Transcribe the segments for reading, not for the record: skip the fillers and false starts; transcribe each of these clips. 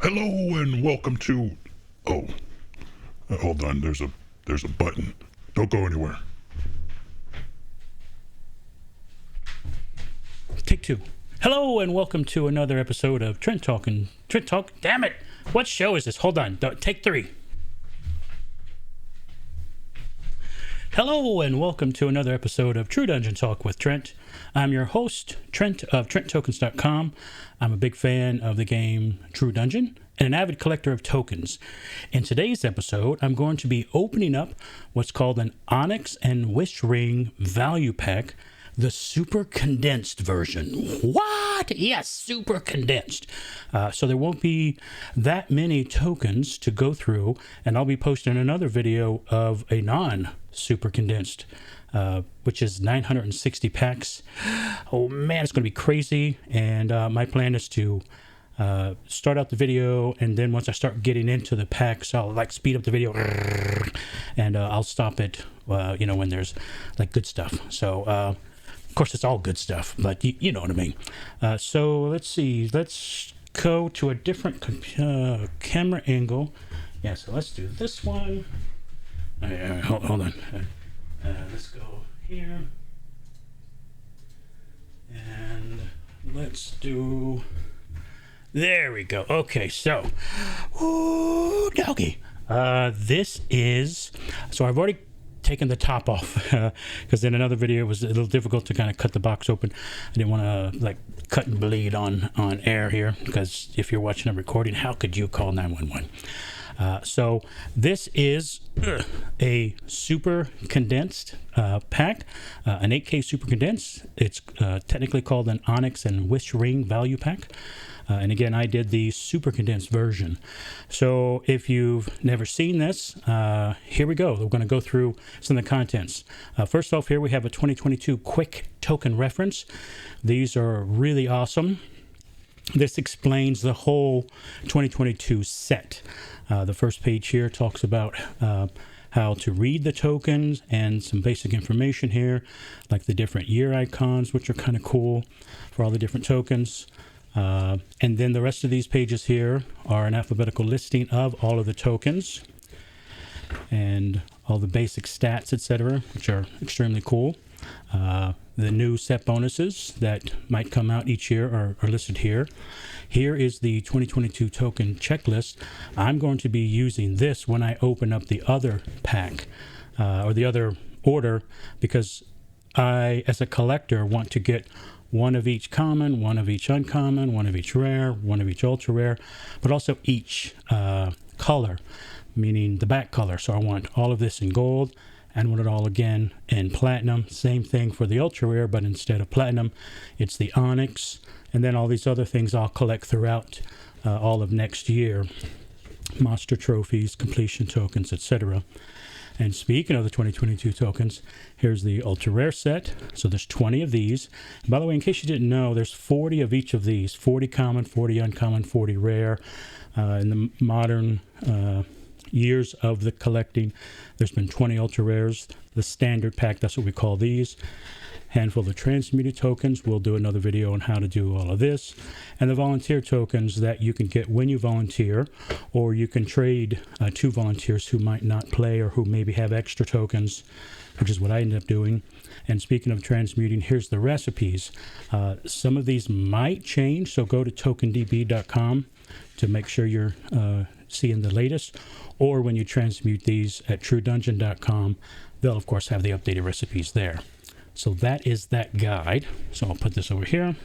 Hello and welcome to. Oh, hold on. There's a button. Don't go anywhere. Take two. Hello and welcome to another episode of Trent Talk. Damn it! What show is this? Hold on. Take three. Hello and welcome to another episode of True Dungeon Talk with Trent. I'm your host, Trent of TrentTokens.com. I'm a big fan of the game True Dungeon and an avid collector of tokens. In today's episode, I'm going to be opening up what's called an Onyx and Wish Ring Value Pack, the Super Condensed version. What? Yes, Super Condensed. So there won't be that many tokens to go through, and I'll be posting another video of a non-Super Condensed, which is 960 packs. Oh man, it's going to be crazy, and my plan is to start out the video, and then once I start getting into the packs, I'll like speed up the video, and I'll stop it, when there's like good stuff. So, of course, it's all good stuff, but you know what I mean. So let's see. Let's go to a different camera angle. Yeah, so let's do this one. Hold on. Let's go here. And let's do... There we go. Okay, so... Ooh, doggy. This is... So I've already taken the top off because in another video it was a little difficult to kind of cut the box open. I didn't want to like cut and bleed on air here, because if you're watching a recording, how could you call 911? So this is a super condensed pack, an 8K super condensed. It's technically called an Onyx and Wish Ring Value Pack. And again, I did the super condensed version. So if you've never seen this, here we go. We're going to go through some of the contents. First off, here we have a 2022 quick token reference. These are really awesome. This explains the whole 2022 set. The first page here talks about how to read the tokens and some basic information here, like the different year icons, which are kind of cool for all the different tokens. And then the rest of these pages here are an alphabetical listing of all of the tokens and all the basic stats, etc., which are extremely cool. The new set bonuses that might come out each year are listed here. Here is the 2022 token checklist. I'm going to be using this when I open up the other pack or the other order, because I, as a collector, want to get one of each common, one of each uncommon, one of each rare, one of each ultra rare, but also each color, meaning the back color. So I want all of this in gold, and want it all again in platinum. Same thing for the ultra rare, but instead of platinum, it's the onyx. And then all these other things I'll collect throughout all of next year. Monster trophies, completion tokens, etc. And speaking of the 2022 tokens, here's the ultra rare set. So there's 20 of these. And by the way, in case you didn't know, there's 40 of each of these. 40 common, 40 uncommon, 40 rare. In the modern years of the collecting, there's been 20 ultra rares. The standard pack, that's what we call these. Handful of transmuted tokens. We'll do another video on how to do all of this. And the volunteer tokens that you can get when you volunteer, or you can trade to volunteers who might not play or who maybe have extra tokens, which is what I ended up doing. And speaking of transmuting, here's the recipes. Some of these might change, so go to tokendb.com to make sure you're seeing the latest, or when you transmute these at truedungeon.com, they'll of course have the updated recipes there. So that is that guide. So I'll put this over here.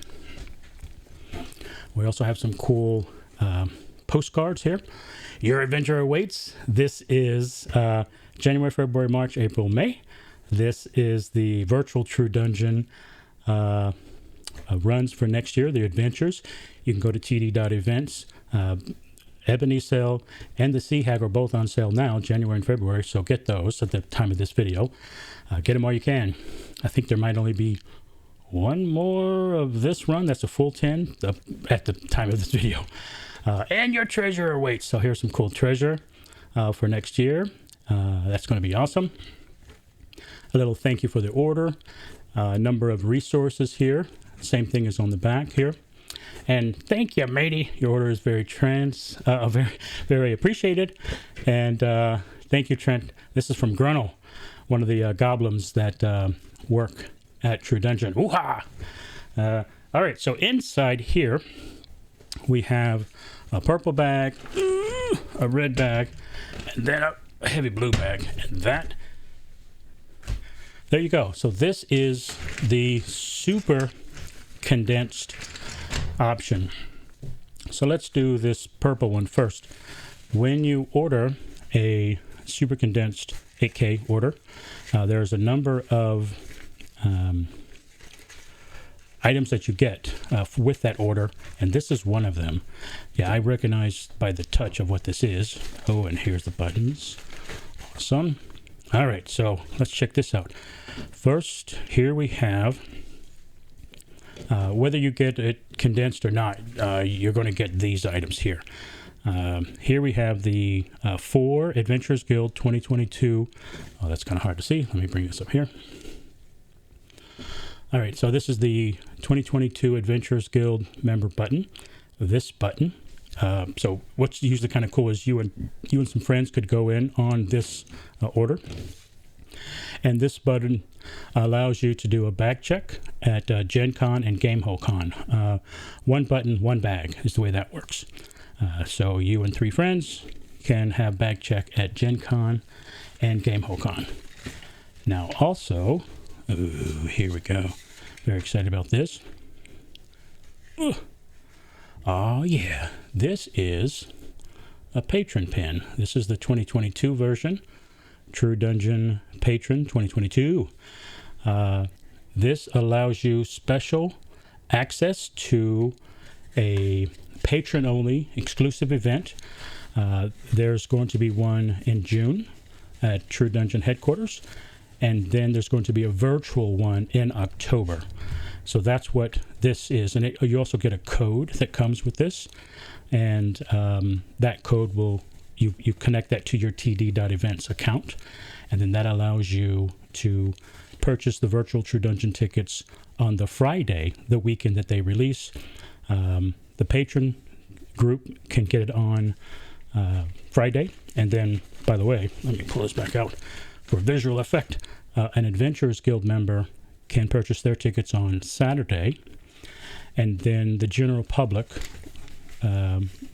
We also have some cool postcards here. Your adventure awaits. This is January, February, March, April, May. This is the virtual True Dungeon runs for next year, the adventures. You can go to td.events. Ebony Sale and the Sea Hag are both on sale now, January and February, so get those at the time of this video. Get them while you can. I think there might only be one more of this run. That's a full 10 at the time of this video. And your treasure awaits. So here's some cool treasure for next year. That's going to be awesome. A little thank you for the order. A number of resources here. Same thing as on the back here. And thank you, matey. Your order is very very appreciated. And thank you, Trent. This is from Grunnel, one of the goblins that work at True Dungeon. Woo-ha! All right, so inside here, we have a purple bag, a red bag, and then a heavy blue bag. And that, there you go. So this is the Super Condensed option. So let's do this purple one first. When you order a Super Condensed 8K order, there's a number of items that you get with that order, and this is one of them. Yeah, I recognize by the touch of what this is. Oh, and here's the buttons. Awesome. All right, so let's check this out. First, here we have, whether you get it condensed or not, you're going to get these items here. Here we have the 4 Adventurers Guild 2022. Oh, that's kind of hard to see. Let me bring this up here. All right, so this is the 2022 Adventurers Guild member button. This button. So what's usually kind of cool is you and some friends could go in on this order. And this button allows you to do a bag check at Gen Con and GameholeCon. One button, one bag is the way that works. So you and 3 friends can have bag check at Gen Con and GameholeCon. Now also, here we go. Very excited about this. Oh yeah, this is a Patron Pen. This is the 2022 version. True Dungeon Patron 2022. This allows you special access to a patron-only exclusive event. There's going to be one in June at True Dungeon headquarters, and then there's going to be a virtual one in October. So that's what this is, and you also get a code that comes with this, and that code will you connect that to your td.events account, and then that allows you to purchase the virtual True Dungeon tickets on the Friday, the weekend that they release. The patron group can get it on Friday, and then, by the way, let me pull this back out for visual effect. An Adventurers Guild member can purchase their tickets on Saturday, and then the general public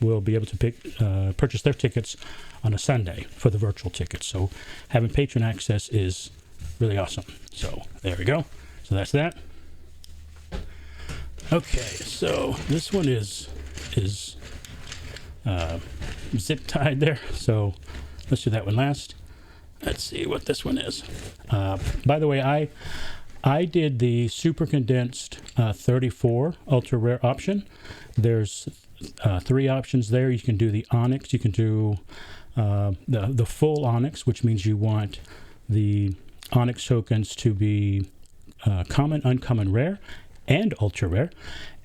will be able to purchase their tickets on a Sunday for the virtual tickets. So having patron access is really awesome. So there we go. So that's that. Okay, so this one is zip tied there. So let's do that one last. Let's see what this one is. By the way, I did the Super Condensed 34 Ultra Rare option. There's 3 options there. You can do the Onyx. You can do the full Onyx, which means you want the Onyx tokens to be common, uncommon, rare, and ultra rare.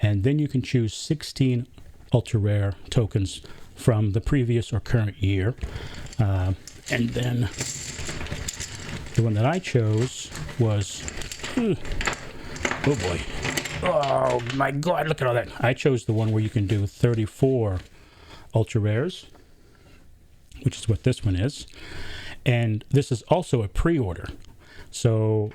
And then you can choose 16 ultra rare tokens from the previous or current year. And then the one that I chose was, oh boy, oh my God, look at all that. I chose the one where you can do 34 ultra rares, which is what this one is. And this is also a pre-order. So,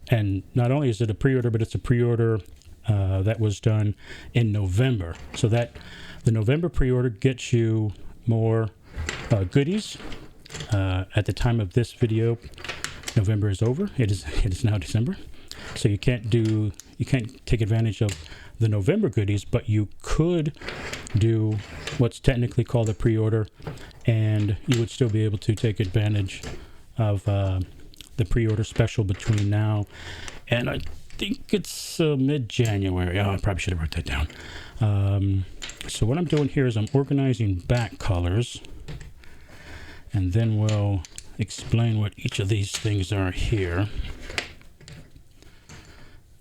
and not only is it a pre-order, but it's a pre-order that was done in November. So that the November pre-order gets you more goodies. At the time of this video, November is over. It is now December. So you can't take advantage of the November goodies, but you could do what's technically called a pre-order, and you would still be able to take advantage of the pre-order special between now and I think it's mid-January. Oh, I probably should have wrote that down. So what I'm doing here is I'm organizing back colors, and then we'll explain what each of these things are here.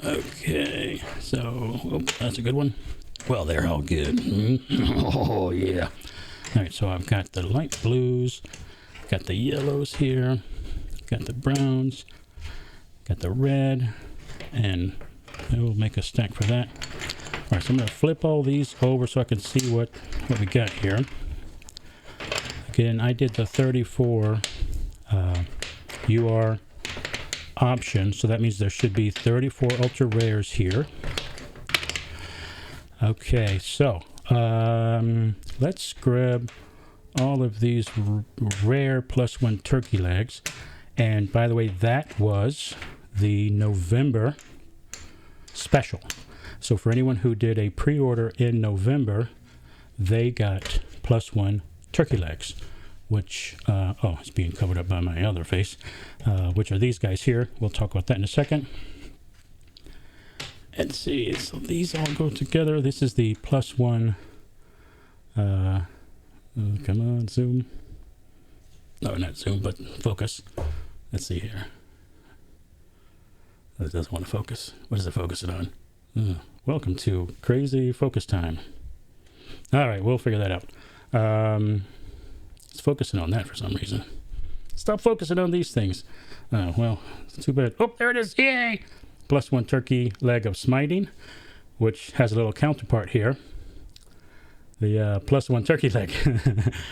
Okay, so that's a good one. Well, they're all good. Oh yeah. All right, so I've got the light blues, got the yellows here, got the browns, got the red, and I will make a stack for that. right, so I'm going to flip all these over so I can see what we got here. Again, I did the 34 UR option, so that means there should be 34 ultra rares here. Okay, so let's grab all of these rare +1 turkey legs. And by the way, that was the November special. So for anyone who did a pre-order in November, they got +1 turkey legs, which, oh, it's being covered up by my other face, which are these guys here. We'll talk about that in a second. Let's see, so these all go together. This is the +1, come on, zoom. No, not zoom, but focus. Let's see here. It doesn't want to focus. What is it focusing on? Welcome to crazy focus time. All right, we'll figure that out. It's focusing on that for some reason. Stop focusing on these things. Oh, well, it's too bad. Oh, there it is. Yay! +1 turkey leg of smiting, which has a little counterpart here. The +1 turkey leg.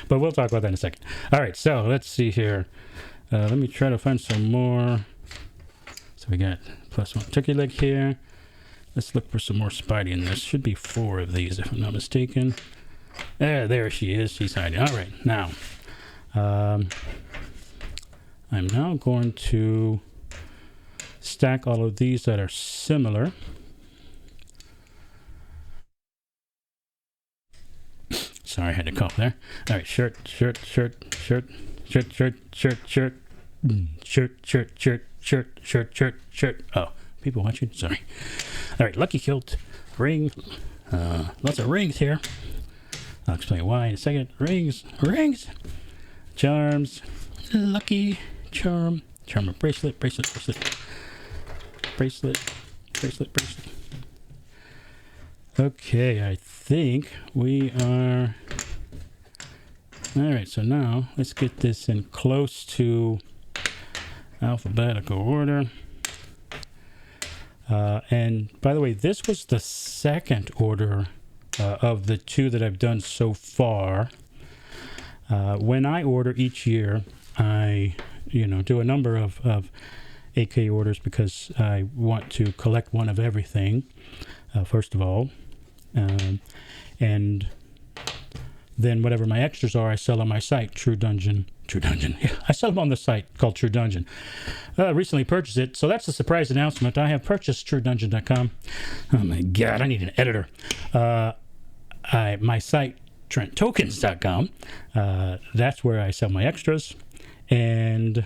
But we'll talk about that in a second. All right, so let's see here. Let me try to find some more. So we got +1 turkey leg here. Let's look for some more Spidey in this. Should be 4 of these, if I'm not mistaken. There she is. She's hiding. All right, now. I'm now going to stack all of these that are similar. Sorry, I had to cough there. All right, shirt. Oh, people watching? Sorry. All right, lucky kilt, ring. Lots of rings here. I'll explain why in a second. Rings, charms, lucky charm, bracelet. Okay, I think we are. All right, so now let's get this in close to alphabetical order. And by the way, this was the second order of the 2 that I've done so far. When I order each year, I do a number of AK orders because I want to collect one of everything, first of all. And then whatever my extras are, I sell on my site, True Dungeon. Yeah, I sell them on the site called True Dungeon. Recently purchased it, so that's a surprise announcement. I have purchased TrueDungeon.com. Oh my God, I need an editor. My site, TrentTokens.com. That's where I sell my extras. And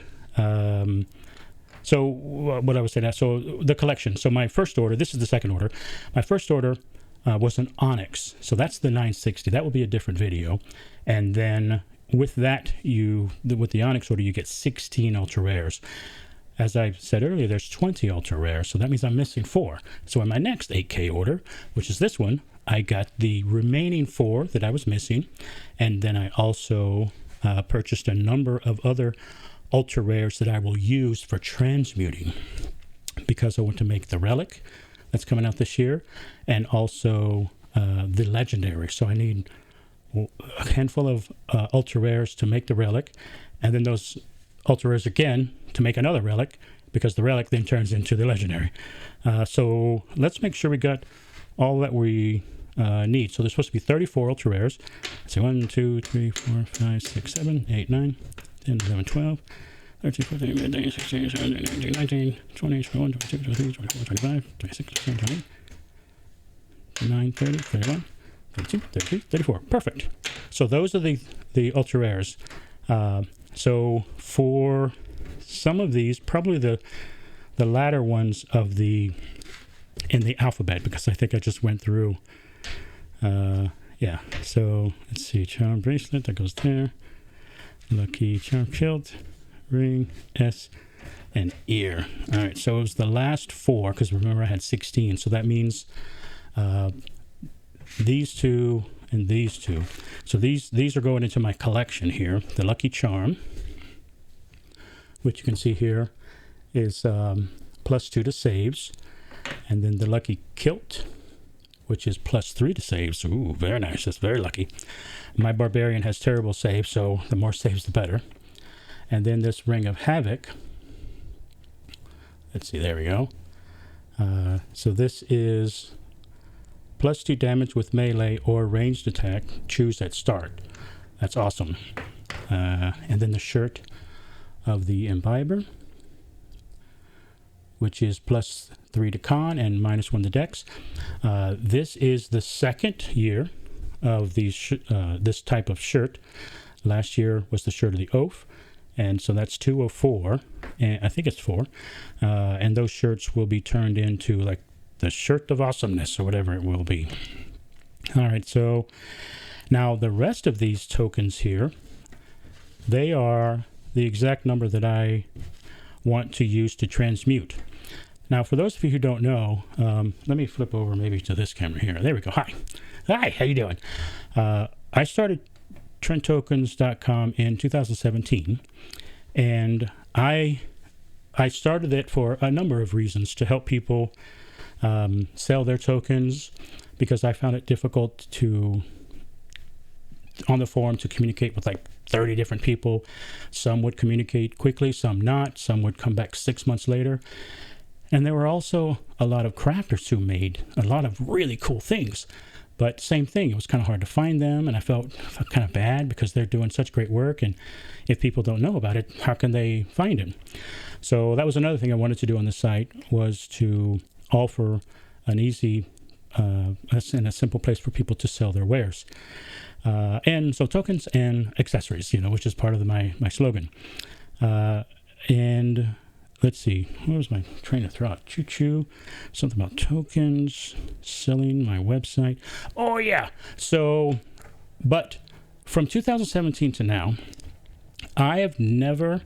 so what I was saying, so the collection. So my first order, this is the second order. My first order was an Onyx. So that's the 960. That will be a different video. And then with that, with the Onyx order, you get 16 ultra rares. As I said earlier, there's 20 ultra rares, so that means I'm missing 4. So in my next 8K order, which is this one, I got the remaining 4 that I was missing, and then I also purchased a number of other ultra rares that I will use for transmuting, because I want to make the relic that's coming out this year, and also the legendary. So I need a handful of ultra rares to make the relic, and then those ultra rares again to make another relic, because the relic then turns into the legendary. So let's make sure we got all that we need. So there's supposed to be 34 ultra rares. So 1, 2, 3, 4, 5, 6, 7, 8, 9, 10, 11, 12, 13, 14, 15, 16, 17, 18, 19, 20, 21, 22, 23, 24, 25, 26, 27, 28, 29, 30, 31, 32, 33, 34. Perfect. So those are the ultra rares. So for some of these, probably the latter ones in the alphabet, because I think I just went through. Yeah. So let's see. Charm bracelet, that goes there. Lucky charm kilt, ring, S, and ear. All right. So it was the last 4, because remember I had 16. So that means these 2 and these 2. So these are going into my collection here. The lucky charm, which you can see here, is +2 to saves, and then the lucky kilt, which is +3 to saves. Ooh, very nice. That's very lucky. My barbarian has terrible saves, so the more saves, the better. And then this Ring of Havoc. Let's see, there we go. So this is +2 damage with melee or ranged attack. Choose at start. That's awesome. And then the shirt of the Imbiber, which is +3 to con and -1 to dex. This is the second year of these this type of shirt. Last year was the shirt of the Oath, and so that's 2 of 4, and I think it's 4. And those shirts will be turned into like the shirt of awesomeness or whatever it will be. All right, so now the rest of these tokens here, they are the exact number that I want to use to transmute. Now, for those of you who don't know, let me flip over maybe to this camera here. There we go. Hi, how you doing? I started TrentTokens.com in 2017, and I started it for a number of reasons to help people sell their tokens, because I found it difficult on the forum to communicate with like 30 different people. Some would communicate quickly, some not. Some would come back 6 months later. And there were also a lot of crafters who made a lot of really cool things. But same thing, it was kind of hard to find them, and I felt kind of bad because they're doing such great work, and if people don't know about it, how can they find it? So that was another thing I wanted to do on the site, was to offer an easy and a simple place for people to sell their wares. And so tokens and accessories, which is part of my slogan. And let's see, what was my train of thought? Choo-choo, something about tokens, selling, my website. Oh, yeah. So, but from 2017 to now, I have never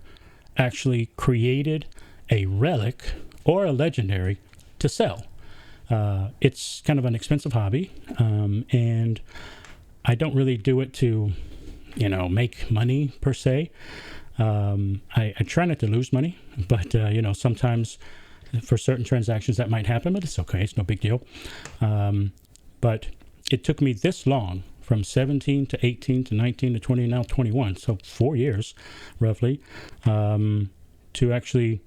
actually created a relic or a legendary to sell. It's kind of an expensive hobby, and I don't really do it to, make money per se. I try not to lose money, but, sometimes for certain transactions that might happen, but it's okay. It's no big deal. But it took me this long, from 17 to 18 to 19 to 20, now 21, so 4 years roughly, to actually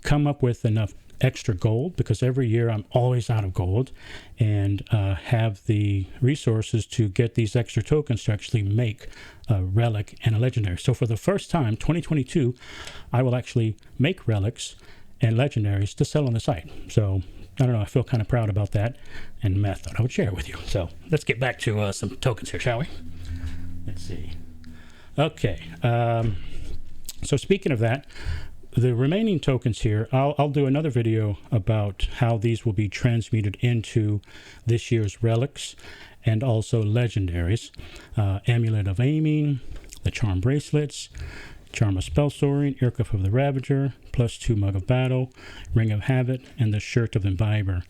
come up with enough extra gold, because every year I'm always out of gold, and have the resources to get these extra tokens to actually make a relic and a legendary. So for the first time, 2022, I will actually make relics and legendaries to sell on the site. So I don't know, I feel kind of proud about that, and Matt thought I would share it with you. So let's get back to some tokens here, shall we? Let's see. Okay, so speaking of that, the remaining tokens here, I'll do another video about how these will be transmuted into this year's relics and also legendaries. Amulet of Aiming, the Charm Bracelets, Charm of Spell Soaring, Earcuff of the Ravager, +2 Mug of Battle, Ring of Havoc, and the Shirt of Imbiber.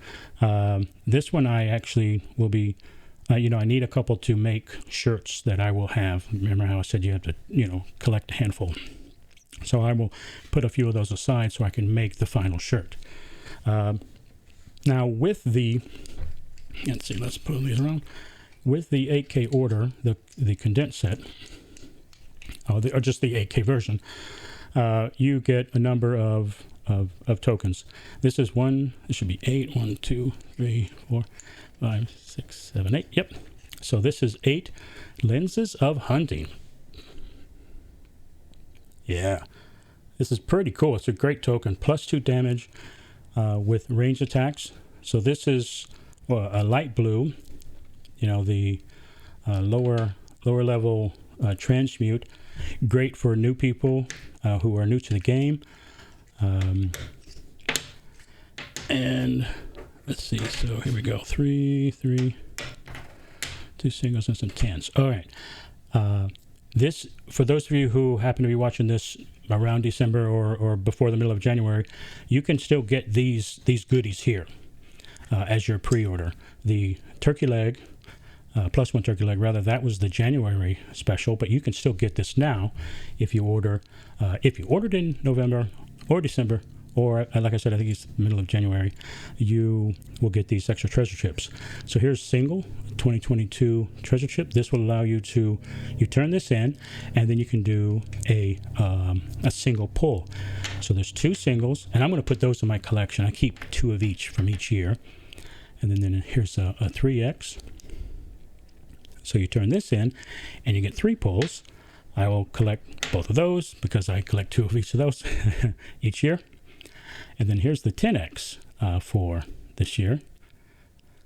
This one I actually will be, I need a couple to make shirts that I will have. Remember how I said you have to, collect a handful. So I will put a few of those aside so I can make the final shirt. Now with the, let's put these around. With the 8K order, the condensed set, or just the 8K version, you get a number of tokens. This is one, it should be 8, 1, 2, 3, 4, 5, 6, 7, 8. Yep. So this is 8 Lenses of Hunting. Yeah, this is pretty cool. It's a great token. +2 damage with range attacks. So this is a light blue, the lower level transmute. Great for new people who are new to the game. And let's see. So here we go. 3, 2 singles and some 10s. All right. This, for those of you who happen to be watching this around December or before the middle of January, you can still get these goodies here as your pre-order. The turkey leg, +1 turkey leg, rather, that was the January special, but you can still get this now if you order. If you ordered in November or December or like I said, I think it's the middle of January, you will get these extra treasure chips. So here's single 2022 treasure chip. This will allow you to, you turn this in, and then you can do a single pull. So there's 2 singles, and I'm going to put those in my collection. I keep 2 of each from each year. And then here's a 3X. So you turn this in, and you get 3 pulls. I will collect both of those because I collect 2 of each of those each year. And then here's the 10X for this year.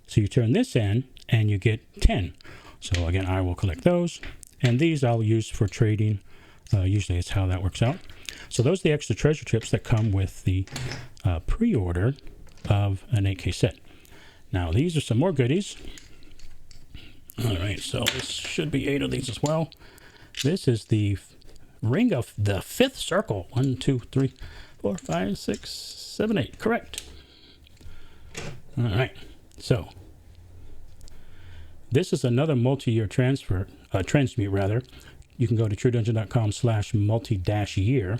So you turn this in, and you get 10. So again, I will collect those. And these I'll use for trading. Usually it's how that works out. So those are the extra treasure chips that come with the pre-order of an 8K set. Now, these are some more goodies. All right, so this should be 8 of these as well. This is the ring of the 5th circle. 1, 2, 3, 4, 5, 6, 7, 8. Correct. All right, so this is another multi-year transmute rather. You can go to truedungeon.com/multi-year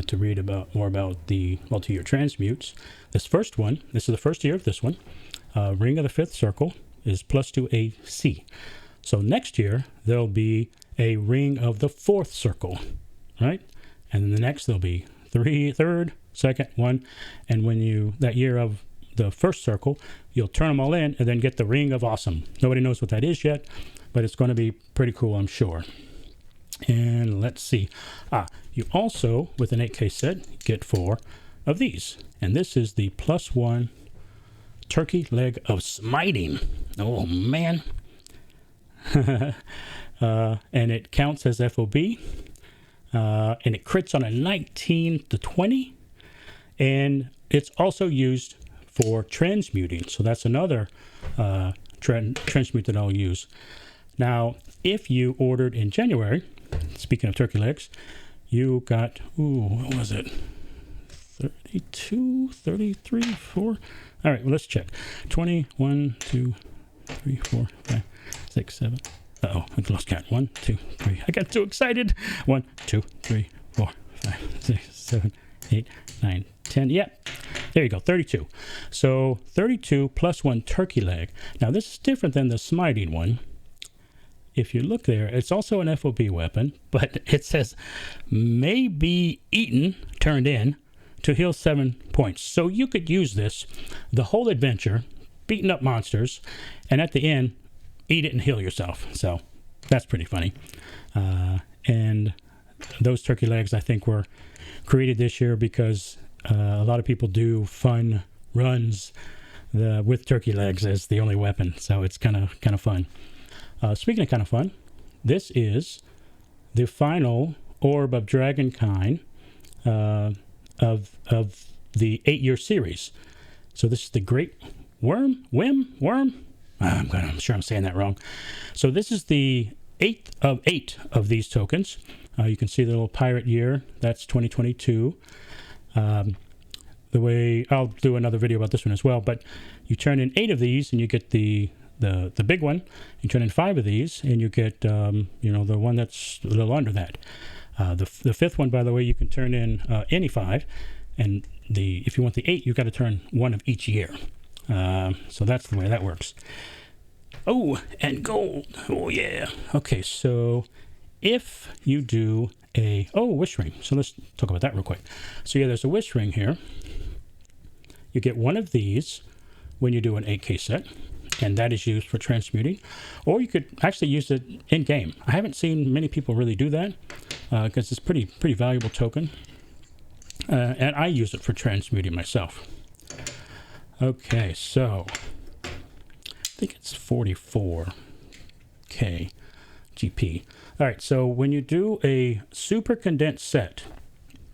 to read more about the multi-year transmutes. This first one, this is the first year of this one. Ring of the 5th circle is +2 AC. So next year, there'll be a ring of the 4th circle, right? And then the next, there'll be 3rd, 2nd, 1. And when you, that year of the 1st circle, you'll turn them all in and then get the ring of awesome. Nobody knows what that is yet, but it's going to be pretty cool, I'm sure. And let's see. You also, with an 8K set, get 4 of these. And this is the +1 turkey leg of smiting. Oh, man. And it counts as FOB. And it crits on a 19 to 20. And it's also used for transmuting. So that's another transmute that I'll use. Now, if you ordered in January, speaking of turkey legs, you got, what was it? 32, 33, 4. All right, well, let's check. 21, 2, 3, 4, 5, 6, 7. Uh-oh, I lost count. 1, 2, 3. I got too excited. 1, 2, 3, 4, 5, 6, 7, 8, 9, 10. Yep. There you go, 32. So 32 +1 turkey leg. Now, this is different than the smiting one. If you look there, it's also an FOB weapon, but it says may be eaten, turned in, to heal 7 points. So you could use this the whole adventure, beating up monsters, and at the end, eat it and heal yourself. So that's pretty funny. And those turkey legs, I think, were created this year because a lot of people do fun runs with turkey legs as the only weapon. So it's kind of fun. Speaking of kind of fun, this is the final orb of dragonkind of the 8-year series. So this is the Great Worm. I'm sure I'm saying that wrong. So this is the 8th of 8 of these tokens. You can see the little pirate year. That's 2022. The way I'll do another video about this one as well. But you turn in 8 of these, and you get the big one. You turn in 5 of these, and you get the one that's a little under that. The 5th one, by the way, you can turn in any 5, and if you want the 8, you've got to turn 1 of each year. So that's the way that works. Oh, and gold. Oh yeah. Okay, so if you do a wish ring. So let's talk about that real quick. So yeah, there's a wish ring here. You get 1 of these when you do an 8K set, and that is used for transmuting. Or you could actually use it in game. I haven't seen many people really do that because it's pretty valuable token, and I use it for transmuting myself. Okay, so I think it's 44K GP. All right, so when you do a super condensed set,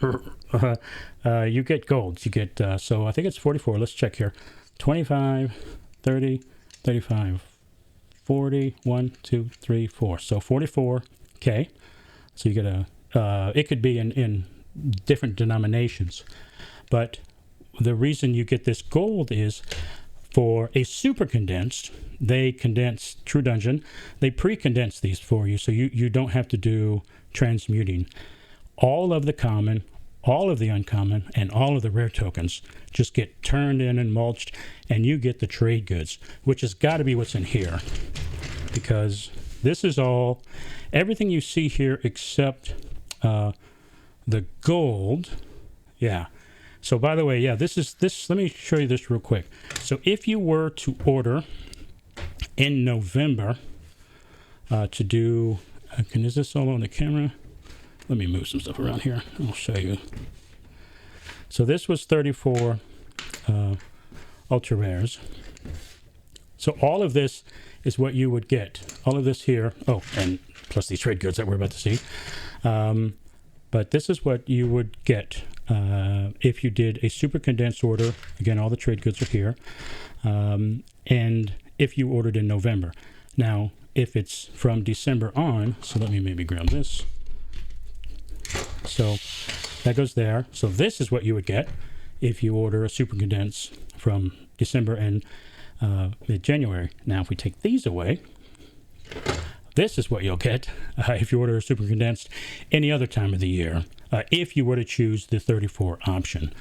you get golds. You get, so I think it's 44. Let's check here. 25, 30, 35, 40, 1, 2, 3, 4. So 44K. So you get it could be in different denominations. But the reason you get this gold is for a super condensed, they condense True Dungeon. They pre-condense these for you, so you don't have to do transmuting. All of the common, all of the uncommon and all of the rare tokens just get turned in and mulched, and you get the trade goods, which has got to be what's in here, because this is all, everything you see here except the gold. Yeah. So by the way, yeah, this, let me show you this real quick. So if you were to order in November to do, is this all on the camera? Let me move some stuff around here. I'll show you. So this was 34 ultra rares. So all of this is what you would get. All of this here. Oh, and plus these trade goods that we're about to see. But this is what you would get if you did a super condensed order. Again, all the trade goods are here. And if you ordered in November. Now, if it's from December on, so let me maybe grab this. So that goes there. So this is what you would get if you order a super condensed from December and mid-January. Now, if we take these away, this is what you'll get if you order a super condensed any other time of the year, if you were to choose the 34 option.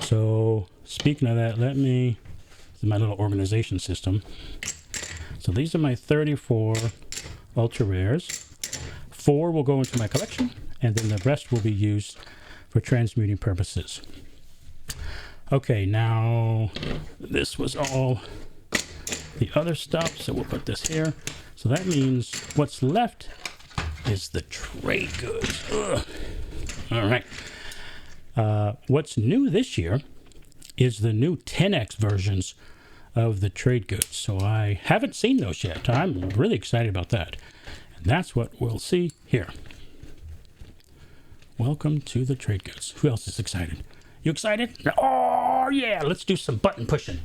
So speaking of that, this is my little organization system. So these are my 34 ultra rares. 4 will go into my collection, and then the rest will be used for transmuting purposes. Okay, now this was all the other stuff, so we'll put this here. So that means what's left is the trade goods. Ugh. All right. What's new this year is the new 10x versions of the trade goods. So I haven't seen those yet. I'm really excited about that. And that's what we'll see here. Welcome to the trade goods. Who else is excited? You excited? Oh, yeah. Let's do some button pushing.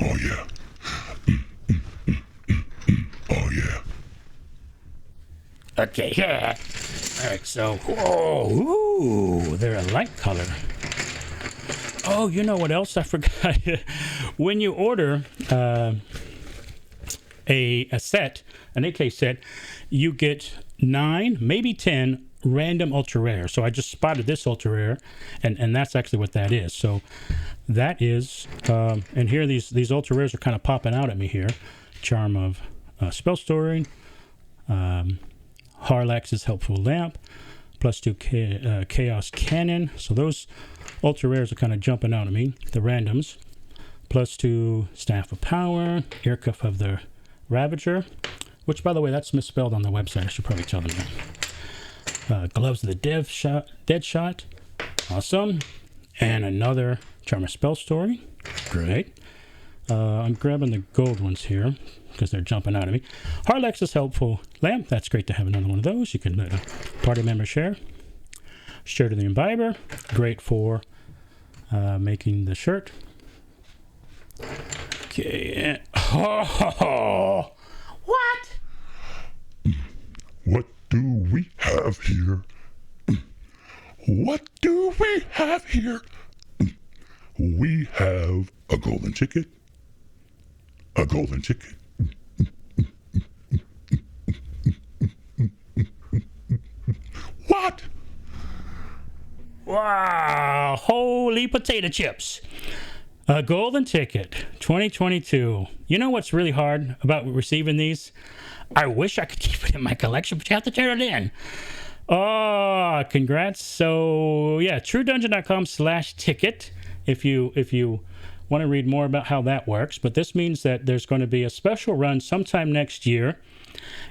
Oh, yeah. Oh, yeah. Okay, yeah. All right, so, whoa, ooh, they're a light color. Oh, you know what else I forgot? When you order a set, an AK set, you get 9, maybe 10 random ultra rare. So I just spotted this ultra rare, and that's actually what that is. So that is, and here these ultra rares are kind of popping out at me here. Charm of Spell Story, Harlax's Helpful Lamp, +2 Chaos Cannon. So those ultra rares are kind of jumping out at me, the randoms. +2 Staff of Power, Earcuff of the Ravager, which, by the way, that's misspelled on the website. I should probably tell them that. Gloves of the Dead Shot. Awesome. And another Charm of Spell Story. Great. I'm grabbing the gold ones here because they're jumping out at me. Harlax's Helpful Lamp. That's great to have another one of those. You can let a party member share. Shirt of the Imbiber. Great for making the shirt. Okay. Oh, what? What do we have here? What do we have here? We have a golden ticket. A golden ticket. What? Wow. Holy potato chips. A golden ticket, 2022. You know what's really hard about receiving these? I wish I could keep it in my collection, but you have to turn it in. Oh, congrats. So, yeah, truedungeon.com/ticket if you want to read more about how that works. But this means that there's going to be a special run sometime next year,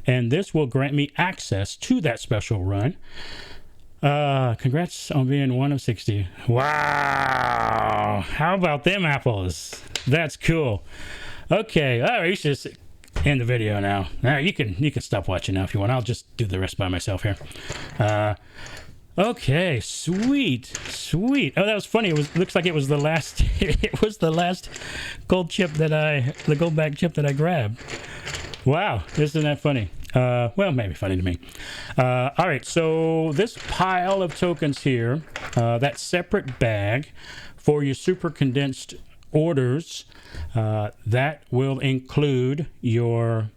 and this will grant me access to that special run. Congrats on being one of 60. Wow. How about them apples? That's cool. Okay. All right. You should just end the video now. All right. You can stop watching now if you want. I'll just do the rest by myself here. Okay. Sweet. Oh, that was funny. Looks like it was the last, it was the last gold bag chip that I grabbed. Wow. Isn't that funny? Well, maybe funny to me. All right, so this pile of tokens here, that separate bag for your super condensed orders, that will include your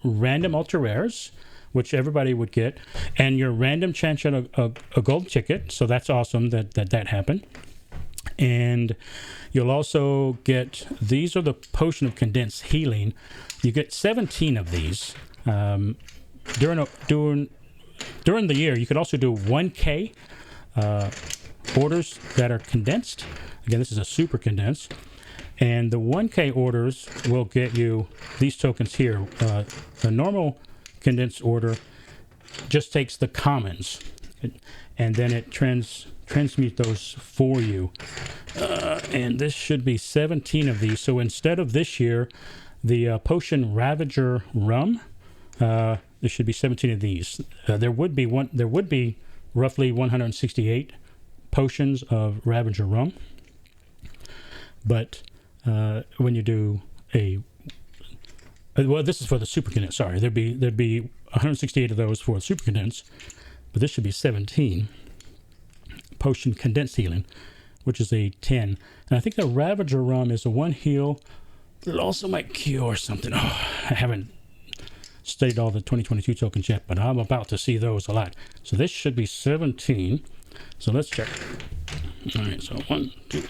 random ultra rares, which everybody would get, and your random chance at a gold ticket. So that's awesome that happened. And you'll also get, these are the potion of condensed healing. You get 17 of these. During the year, you could also do 1K orders that are condensed. Again, this is a super condensed. And the 1K orders will get you these tokens here. The normal condensed order just takes the commons, and then it transmute those for you. And this should be 17 of these. So instead of this year, the Potion Ravager Rum, there should be 17 of these. There would be roughly 168 potions of Ravager Rum. But when you do this is for the super condensed. Sorry, there'd be 168 of those for the super condensed, but this should be 17 potion condensed healing, which is a 10. And I think the Ravager Rum is a 1 heal. It also might cure something. Oh, I haven't studied all the 2022 tokens yet, but I'm about to see those a lot. So this should be 17. So let's check. All right, so 1, 2.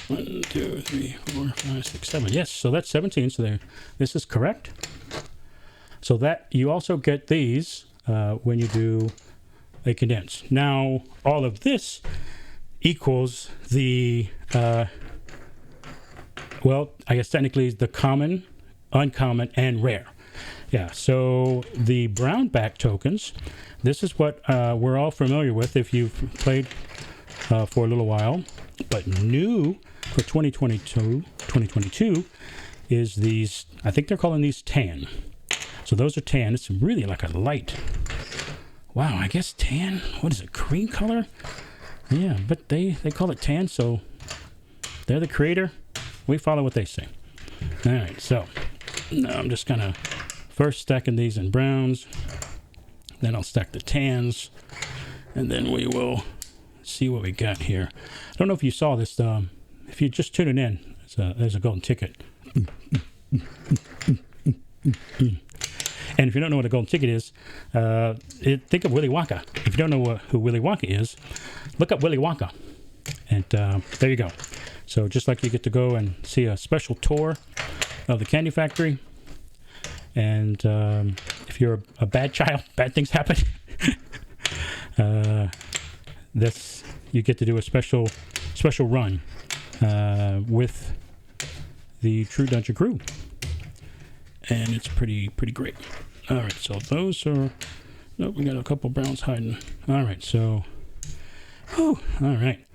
1, 2, 3, 4, 5, 6, 7. Yes, so that's 17. So there, this is correct. So that you also get these when you do a condense. Now, all of this equals the well, I guess technically the common, uncommon, and rare. Yeah, so the brown back tokens, this is what we're all familiar with if you've played for a little while. But new for 2022 is these, I think they're calling these tan. So those are tan. It's really like a light. Wow, I guess tan, what is it, cream color? Yeah, but they call it tan, so they're the creator. We follow what they say. All right, so now I'm just gonna first stacking these in browns, then I'll stack the tans, and then we will see what we got here. I don't know if you saw this. If you just tune it in, there's a golden ticket. And if you don't know what a golden ticket is, think of Willy Wonka. If you don't know who Willy Wonka is, look up Willy Wonka. And there you go. So just like you get to go and see a special tour of the candy factory. And if you're a bad child, bad things happen. You get to do a special run with the True Dungeon crew. And it's pretty great. All right, so those are... Nope, we got a couple browns hiding. All right, so... Whew, all right.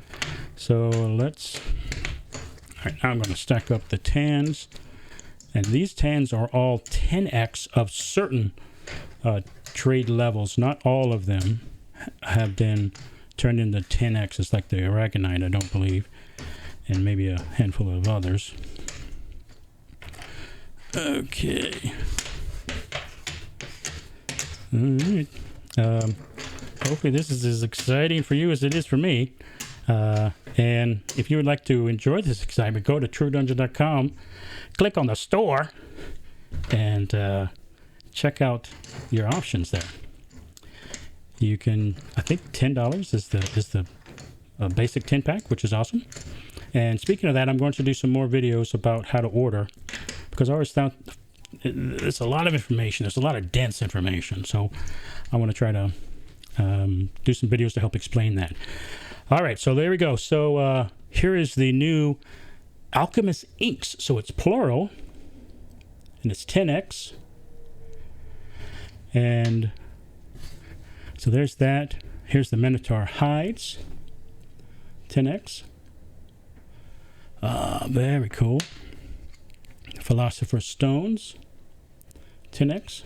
So let's... All right, now I'm going to stack up the tans. And these tans are all 10x of certain trade levels. Not all of them have been turned into 10x's like the Aragonite, I don't believe. And maybe a handful of others. Okay. All right. Hopefully this is as exciting for you as it is for me. And if you would like to enjoy this excitement, go to truedungeon.com, click on the store, and check out your options there. You can, I think $10 is the basic 10 pack, which is awesome. And speaking of that, I'm going to do some more videos about how to order, because I always found it's a lot of information. There's a lot of dense information. So I want to try to do some videos to help explain that. All right, so there we go. So here is the new Alchemist Inks. So it's plural, and it's 10x. And so there's that. Here's the Minotaur Hides, 10x. Very cool. Philosopher's Stones, 10x.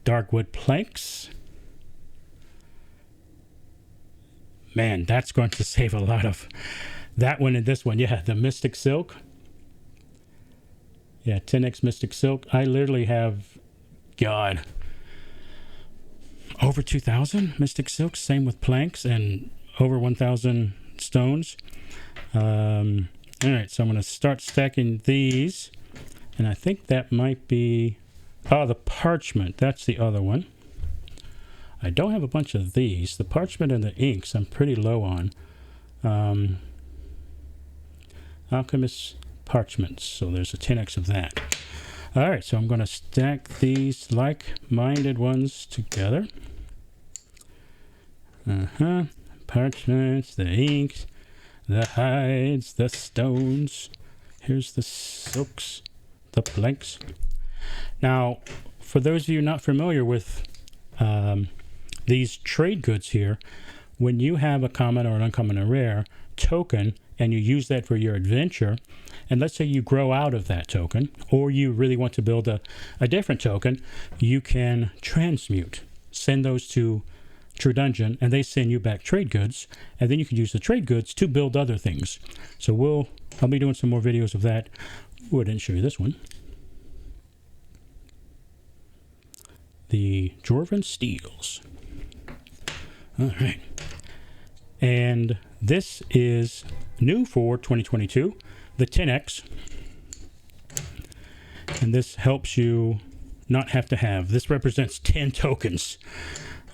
Darkwood Planks. Man, that's going to save a lot of that one and this one. Yeah, the Mystic Silk. Yeah, 10x Mystic Silk. I literally have, God, over 2,000 Mystic Silks. Same with planks, and over 1,000 stones. All right, so I'm going to start stacking these. And I think that might be... Oh, the parchment. That's the other one. I don't have a bunch of these. The parchment and the inks I'm pretty low on. Alchemist parchments. So there's a 10x of that. All right, so I'm going to stack these like-minded ones together. Parchments, the inks, the hides, the stones. Here's the silks, the planks. Now, for those of you not familiar with these trade goods here, when you have a common or an uncommon or rare token and you use that for your adventure, and let's say you grow out of that token, or you really want to build a different token, you can transmute. Send those to True Dungeon, and they send you back trade goods, and then you can use the trade goods to build other things. So I'll be doing some more videos of that. Ooh, I didn't show you this one. The Dwarven Steels. All right. And this is new for 2022, the 10X. And this helps you not have to have. This represents 10 tokens.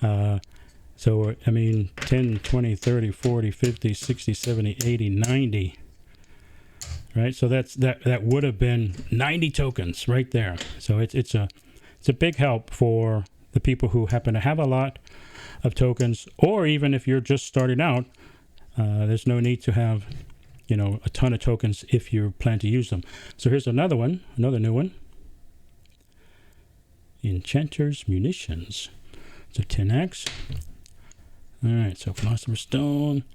So, I mean, 10, 20, 30, 40, 50, 60, 70, 80, 90. Right? So that would have been 90 tokens right there. So it's a big help for the people who happen to have a lot of tokens, or even if you're just starting out, there's no need to have, a ton of tokens if you plan to use them. So here's another one, another new one. Enchanter's Munitions. So 10x. All right, so Philosopher's Stone,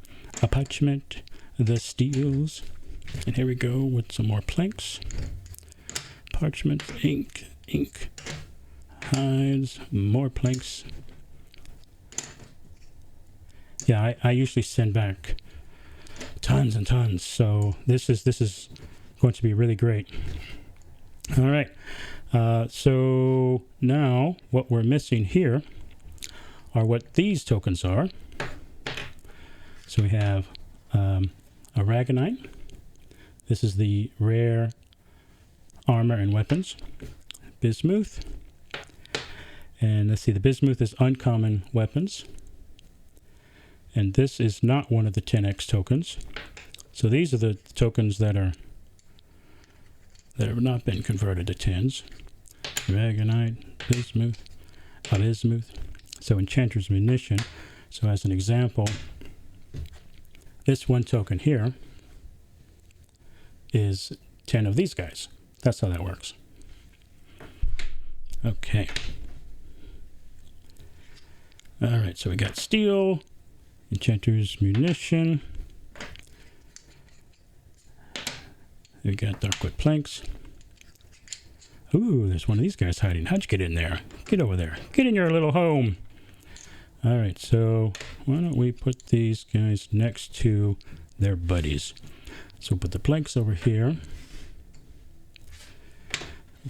a parchment, the steels, and here we go with some more planks. Parchment, ink, hides, more planks. Yeah, I usually send back tons and tons, so this is going to be really great. All right, so now what we're missing here are what these tokens are. So we have Aragonite. This is the rare armor and weapons. Bismuth. And let's see, the bismuth is uncommon weapons. And this is not one of the 10x tokens. So these are the tokens that have not been converted to 10s. Aragonite, bismuth. So Enchanter's Munition. So as an example, this one token here is 10 of these guys. That's how that works. Okay. All right, so we got steel, Enchanter's Munition. We got Darkwood Planks. Ooh, there's one of these guys hiding. How'd you get in there? Get over there. Get in your little home. All right, so why don't we put these guys next to their buddies? So put the planks over here.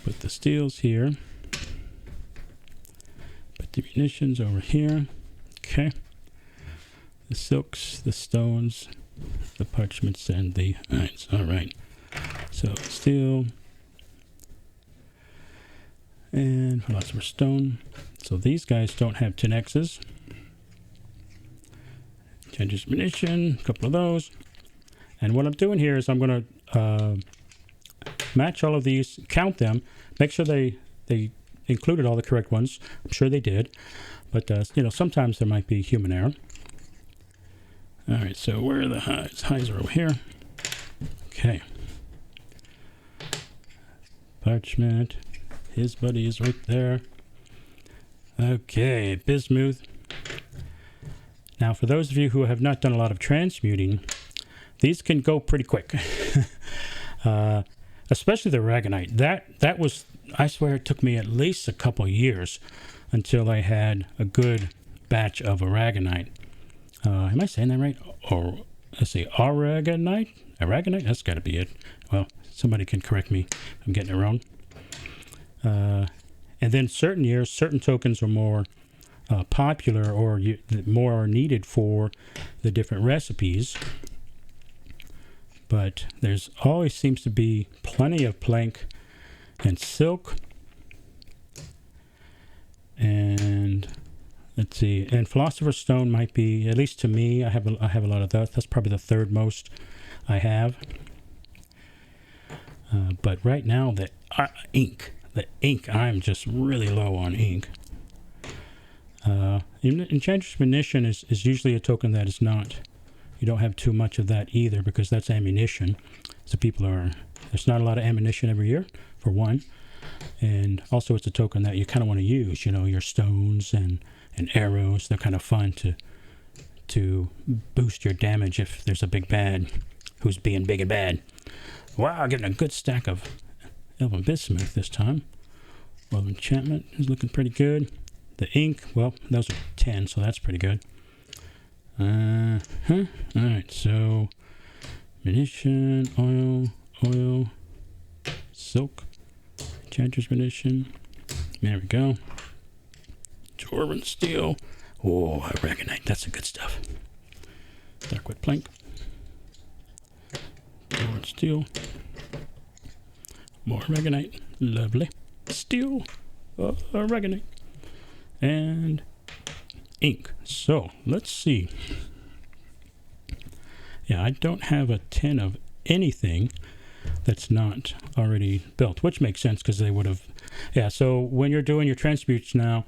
Put the steels here. Put the munitions over here. Okay. The silks, the stones, the parchments, and the irons. All right. So steel and Philosopher's Stone. So these guys don't have 10x's. Enchanter's Munition, a couple of those. And what I'm doing here is I'm going to match all of these, count them, make sure they included all the correct ones. I'm sure they did, but sometimes there might be human error. All right, so where are the highs? Highs are over here. Okay. Parchment. His buddy is right there. Okay, bismuth. Now, for those of you who have not done a lot of transmuting, these can go pretty quick. Especially the Aragonite. That was, I swear, it took me at least a couple years until I had a good batch of Aragonite. Am I saying that right? Or let's see, Aragonite? Aragonite? That's got to be it. Well, somebody can correct me if I'm getting it wrong. And then certain years, certain tokens are more popular, or more are needed for the different recipes. but there's always seems to be plenty of plank and silk. And let's see, and Philosopher's Stone might be, at least to me, I have a lot of that. That's probably the third most I have. But right now, the ink, I'm just really low on ink. Enchantress Munition is usually a token that is not, you don't have too much of that either, because that's ammunition. So there's not a lot of ammunition every year, for one. And also it's a token that you kind of want to use, your stones and arrows. They're kind of fun to boost your damage if there's a big bad who's being big and bad. Wow, getting a good stack of Elven Bismuth this time. Well, enchantment is looking pretty good. The ink, well, those are 10, so that's pretty good. Alright, so munition, oil, silk, enchantress munition. There we go. Dwarven steel. Oh, aragonite, that's the good stuff. Darkwood plank. Dwarven steel. More aragonite. Lovely. Steel. Aragonite. And ink. So let's see. Yeah, I don't have a 10 of anything that's not already built, which makes sense because they would have. Yeah, so when you're doing your transmutes now,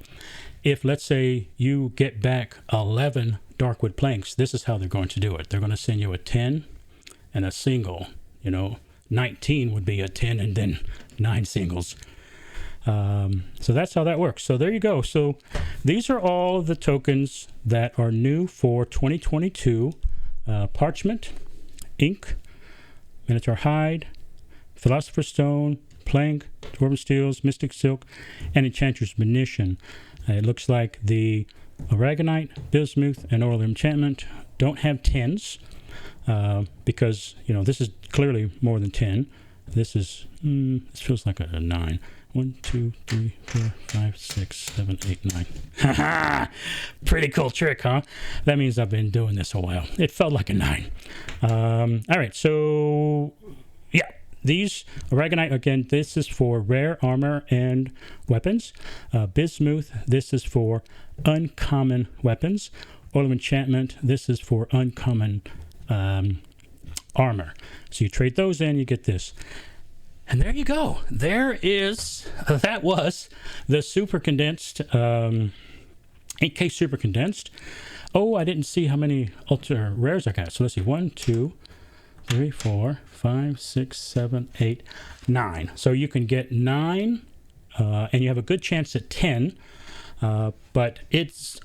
if let's say you get back 11 Darkwood planks, this is how they're going to do it. They're going to send you a 10 and a single. 19 would be a 10 and then 9 singles. So that's how that works. So there you go. So these are all of the tokens that are new for 2022. Parchment, ink, miniature hide, philosopher's stone, plank, dwarven steels, mystic silk, and enchantress munition. It looks like the aragonite, bismuth, and oral enchantment don't have 10s because this is clearly more than 10. This this feels like a 9. 1, 2, 3, 4, 5, 6, 7, 8, 9. Haha! Pretty cool trick, huh? That means I've been doing this a while. It felt like a 9. All right, so yeah, these aragonite, again, this is for rare armor and weapons. Bismuth, this is for uncommon weapons. Oil of enchantment, this is for uncommon armor. So you trade those in, you get this. And there you go. That was the Super Condensed, 8K Super Condensed. Oh, I didn't see how many ultra rares I got. So let's see. 1, 2, 3, 4, 5, 6, 7, 8, 9. So you can get 9, and you have a good chance at 10. But it's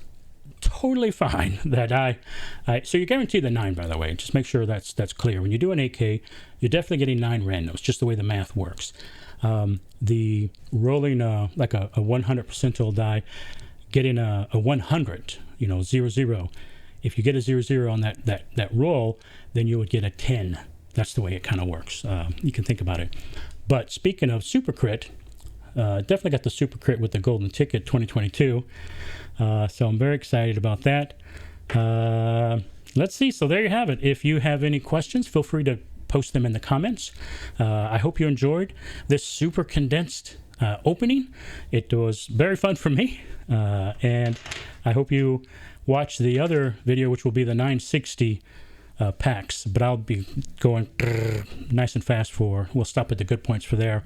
totally fine that so you're guaranteed the 9, by the way. Just make sure that's clear. When you do an 8K, you're definitely getting 9 randoms, just the way the math works. The rolling like a 100 percentile die, getting a 100, 0, 0. If you get a 0, 0 on that roll, then you would get a 10. That's the way it kind of works. You can think about it. But speaking of super crit, definitely got the super crit with the golden ticket 2022. So I'm very excited about that. Let's see. So there you have it. If you have any questions, feel free to post them in the comments. I hope you enjoyed this super condensed opening. It was very fun for me. And I hope you watch the other video, which will be the 960 packs, but I'll be going nice and fast we'll stop at the good points for there.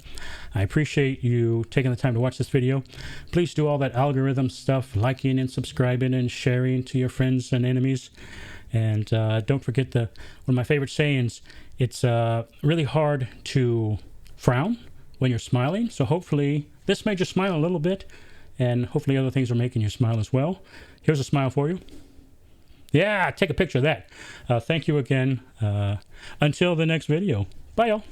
I appreciate you taking the time to watch this video. Please do all that algorithm stuff, liking and subscribing and sharing to your friends and enemies. And don't forget one of my favorite sayings, it's really hard to frown when you're smiling. So hopefully this made you smile a little bit, and hopefully other things are making you smile as well. Here's a smile for you. Yeah, take a picture of that. Thank you again. Until the next video. Bye, y'all.